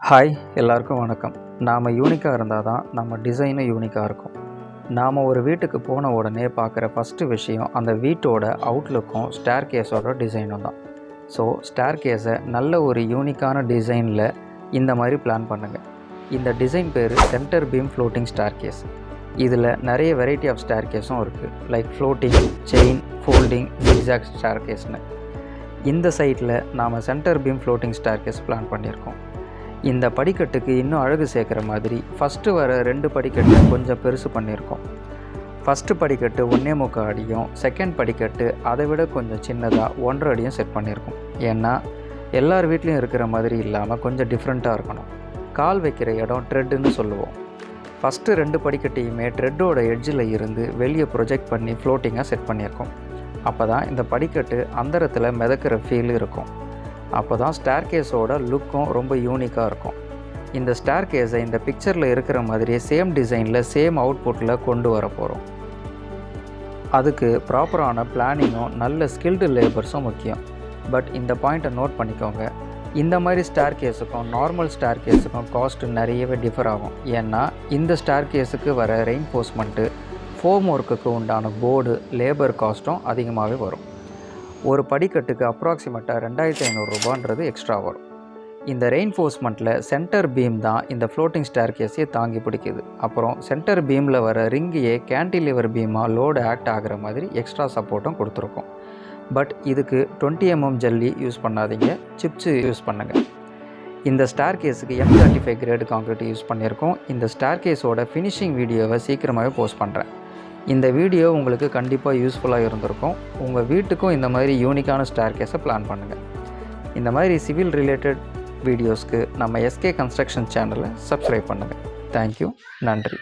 Hi எல்லாருக்கும் வணக்கம். நாம் யூனிக்காக இருந்தால் தான் நம்ம டிசைனும் யூனிக்காக இருக்கும். நாம் ஒரு வீட்டுக்கு போன உடனே பார்க்குற ஃபஸ்ட்டு விஷயம் அந்த வீட்டோட அவுட்லுக்கும் ஸ்டேர் கேஸோட டிசைனும் தான். ஸோ ஸ்டேர் கேஸை நல்ல ஒரு யூனிக்கான டிசைனில் இந்த மாதிரி பிளான் பண்ணுங்கள். இந்த டிசைன் பேர் centre beam floating staircase. இதில் நிறைய வெரைட்டி ஆஃப் ஸ்டேர் கேஸும் இருக்குது. Like floating, chain, folding, zigzag ஸ்டேர் கேஸ்னு. இந்த சைட்டில் நாம் centre beam floating staircase plan பண்ணியிருக்கோம். இந்த படிக்கட்டுக்கு இன்னும் அழகு சேர்க்குற மாதிரி ஃபஸ்ட்டு வர 2 படிக்கட்டை கொஞ்சம் பெருசு பண்ணியிருக்கோம். ஃபஸ்ட்டு படிக்கட்டு 1.25 அடியும், செகண்ட் படிக்கட்டு அதை விட கொஞ்சம் சின்னதாக 1.5 அடியும் செட் பண்ணியிருக்கோம். ஏன்னா எல்லார் வீட்லேயும் இருக்கிற மாதிரி இல்லாமல் கொஞ்சம் டிஃப்ரெண்ட்டாக இருக்கணும். கால் வைக்கிற இடம் ட்ரெட்டுன்னு சொல்லுவோம். ஃபஸ்ட்டு 2 படிக்கட்டையுமே ட்ரெட்டோட எட்ஜில் இருந்து வெளியே ப்ரொஜெக்ட் பண்ணி ஃப்ளோட்டிங்காக செட் பண்ணியிருக்கோம். அப்போ தான் இந்த படிக்கட்டு அந்தரத்தில் மிதக்கிற ஃபீல் இருக்கும். அப்போ தான் ஸ்டேர் கேஸோட லுக்கும் ரொம்ப யூனிக்காக இருக்கும். இந்த ஸ்டேர் கேஸை இந்த பிக்சரில் இருக்கிற மாதிரியே சேம் டிசைனில் சேம் அவுட்புட்டில் கொண்டு வர போகிறோம். அதுக்கு ப்ராப்பரான பிளானிங்கும் நல்ல ஸ்கில்டு லேபர்ஸும் முக்கியம். பட் இந்த பாயிண்ட்டை நோட் பண்ணிக்கோங்க, இந்த மாதிரி ஸ்டேர் கேஸுக்கும் நார்மல் ஸ்டேர் கேஸுக்கும் காஸ்ட்டு நிறையவே டிஃபர் ஆகும். ஏன்னா இந்த ஸ்டேர் கேஸுக்கு வர ரெயின்ஃபோர்ஸ்மெண்ட்டு, ஃபோம் ஒர்க்குக்கு உண்டான போர்டு, லேபர் காஸ்ட்டும் அதிகமாகவே வரும். ஒரு படிக்கட்டுக்கு அப்ராக்சிமேட்டாக 2500 ரூபான்றது எக்ஸ்ட்ரா வரும். இந்த ரெயின்ஃபோர்ஸ்மெண்ட்டில் சென்டர் பீம் தான் இந்த ஃப்ளோட்டிங் ஸ்டேர் கேஸையே தாங்கி பிடிக்குது. அப்புறம் சென்டர் பீமில் வர ரிங்கையே கேன்டிலிவர் பீமாக லோடு ஆக்ட் ஆகிற மாதிரி எக்ஸ்ட்ரா சப்போர்ட்டும் கொடுத்துருக்கோம். பட் இதுக்கு 20 mm ஜல்லி யூஸ் பண்ணாதீங்க, சிப்ஸு யூஸ் பண்ணுங்கள். இந்த ஸ்டேர் கேஸுக்கு M35 கிரேடு கான்க்ரீட் யூஸ் பண்ணியிருக்கோம். இந்த ஸ்டேர் கேஸோட ஃபினிஷிங் வீடியோவை சீக்கிரமாகவே போஸ்ட் பண்ணுறேன். இந்த வீடியோ உங்களுக்கு கண்டிப்பாக யூஸ்ஃபுல்லாக இருந்திருக்கும். உங்கள் வீட்டுக்கும் இந்த மாதிரி யூனிக்கான ஸ்டேர் கேஸை பிளான் பண்ணுங்கள். இந்த மாதிரி சிவில் ரிலேட்டட் வீடியோஸ்க்கு நம்ம SK கன்ஸ்ட்ரக்ஷன் சேனலை சப்ஸ்கிரைப் பண்ணுங்கள். தேங்க்யூ, நன்றி.